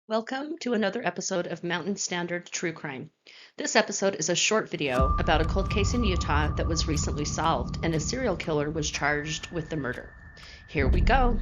Welcome to another episode of Mountain Standard True Crime. This episode is a short video about a cold case in Utah that was recently solved, and a serial killer was charged with the murder. Here we go.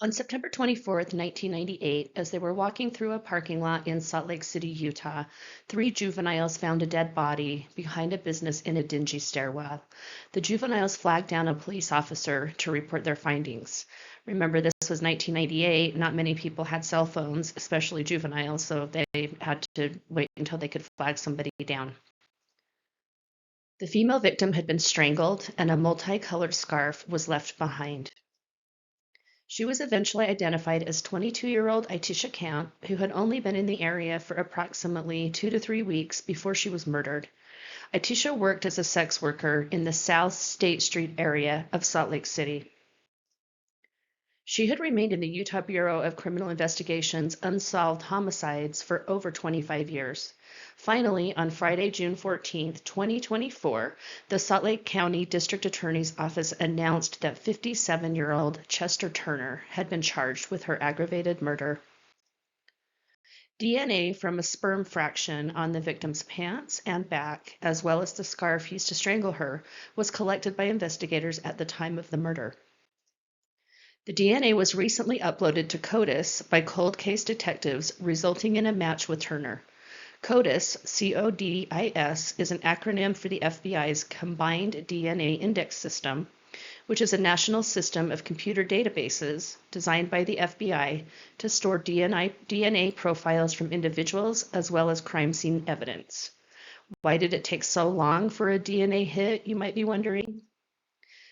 On September 24th, 1998, as they were walking through a parking lot in Salt Lake City, Utah, three juveniles found a dead body behind a business in a dingy stairwell. The juveniles flagged down a police officer to report their findings. Remember, this was 1998. Not many people had cell phones, especially juveniles, so they had to wait until they could flag somebody down. The female victim had been strangled, and a multicolored scarf was left behind. She was eventually identified as 22-year-old Itisha Camp, who had only been in the area for approximately 2 to 3 weeks before she was murdered. Itisha worked as a sex worker in the South State Street area of Salt Lake City. She had remained in the Utah Bureau of Criminal Investigation's unsolved homicides for over 25 years. Finally, on Friday, June 14, 2024, the Salt Lake County District Attorney's Office announced that 57-year-old Chester Turner had been charged with her aggravated murder. DNA from a sperm fraction on the victim's pants and back, as well as the scarf used to strangle her, was collected by investigators at the time of the murder. The DNA was recently uploaded to CODIS by cold case detectives, resulting in a match with Turner. CODIS, C-O-D-I-S, is an acronym for the FBI's Combined DNA Index System, which is a national system of computer databases designed by the FBI to store DNA profiles from individuals as well as crime scene evidence. Why did it take so long for a DNA hit, you might be wondering?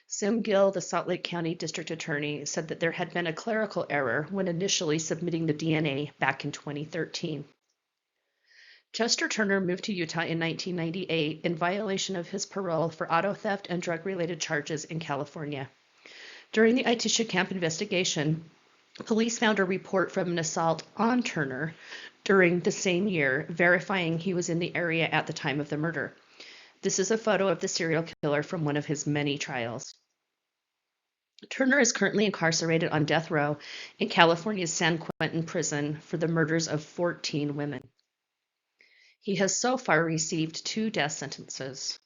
Sim Gill, the Salt Lake County District Attorney, said that there had been a clerical error when initially submitting the DNA back in 2013. Chester Turner moved to Utah in 1998 in violation of his parole for auto theft and drug-related charges in California. During the Itisha Camp investigation, police found a report from an assault on Turner during the same year, verifying he was in the area at the time of the murder. This is a photo of the serial killer from one of his many trials. Turner is currently incarcerated on death row in California's San Quentin prison for the murders of 14 women. He has so far received 2 death sentences.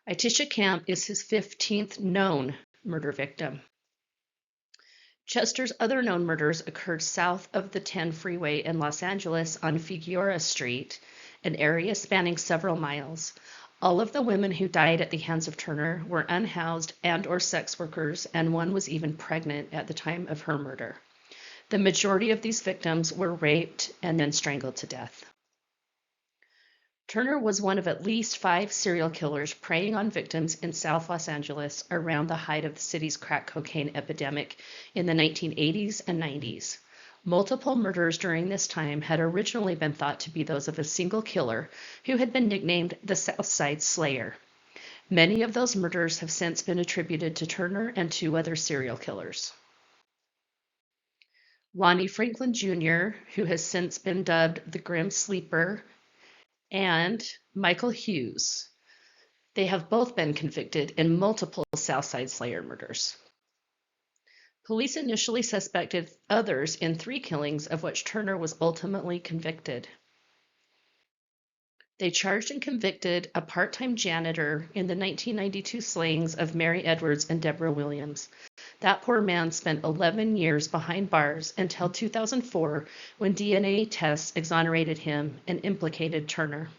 Itisha Camp is his 15th known murder victim. Chester's other known murders occurred south of the 10 freeway in Los Angeles on Figueroa Street, an area spanning several miles. All of the women who died at the hands of Turner were unhoused and/or sex workers, and one was even pregnant at the time of her murder. The majority of these victims were raped and then strangled to death. Turner was one of at least 5 serial killers preying on victims in South Los Angeles around the height of the city's crack cocaine epidemic in the 1980s and 90s. Multiple murders during this time had originally been thought to be those of a single killer who had been nicknamed the Southside Slayer. Many of those murders have since been attributed to Turner and 2 other serial killers. Lonnie Franklin Jr., who has since been dubbed the Grim Sleeper, and Michael Hughes. They have both been convicted in multiple Southside Slayer murders. Police initially suspected others in 3 killings, of which Turner was ultimately convicted. They charged and convicted a part-time janitor in the 1992 slayings of Mary Edwards and Deborah Williams. That poor man spent 11 years behind bars until 2004, when DNA tests exonerated him and implicated Turner.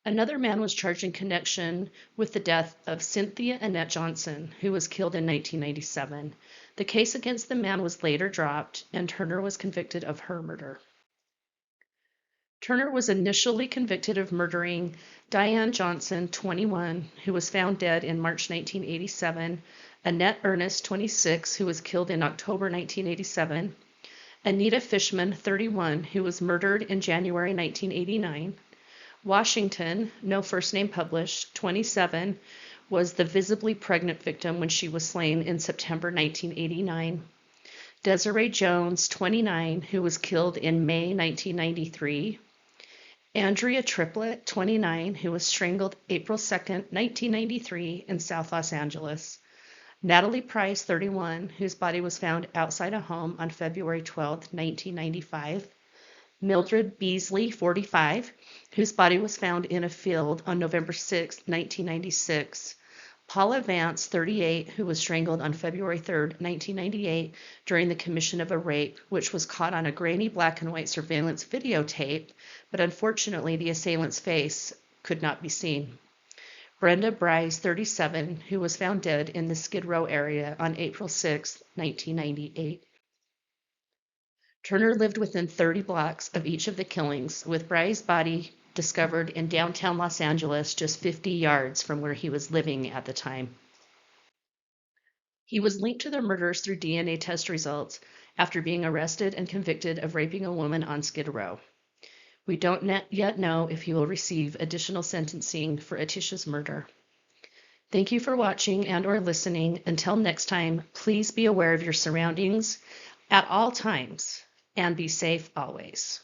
Another man was charged in connection with the death of Cynthia Annette Johnson, who was killed in 1997. The case against the man was later dropped, and Turner was convicted of her murder. Turner was initially convicted of murdering Diane Johnson, 21, who was found dead in March 1987, Annette Ernest, 26, who was killed in October 1987, Anita Fishman, 31, who was murdered in January 1989, Washington, no first name published, 27, was the visibly pregnant victim when she was slain in September 1989. Desiree Jones, 29, who was killed in May 1993. Andrea Triplett, 29, who was strangled April 2, 1993 in South Los Angeles. Natalie Price, 31, whose body was found outside a home on February 12, 1995. Mildred Beasley, 45, whose body was found in a field on November 6, 1996. Paula Vance, 38, who was strangled on February 3, 1998 during the commission of a rape, which was caught on a grainy black and white surveillance videotape, but unfortunately the assailant's face could not be seen. Brenda Bryce, 37, who was found dead in the Skid Row area on April 6, 1998. Turner lived within 30 blocks of each of the killings, with Bryce's body discovered in downtown Los Angeles, just 50 yards from where he was living at the time. He was linked to the murders through DNA test results after being arrested and convicted of raping a woman on Skid Row. We don't yet know if he will receive additional sentencing for Atisha's murder. Thank you for watching and/or listening. Until next time, please be aware of your surroundings at all times and be safe always.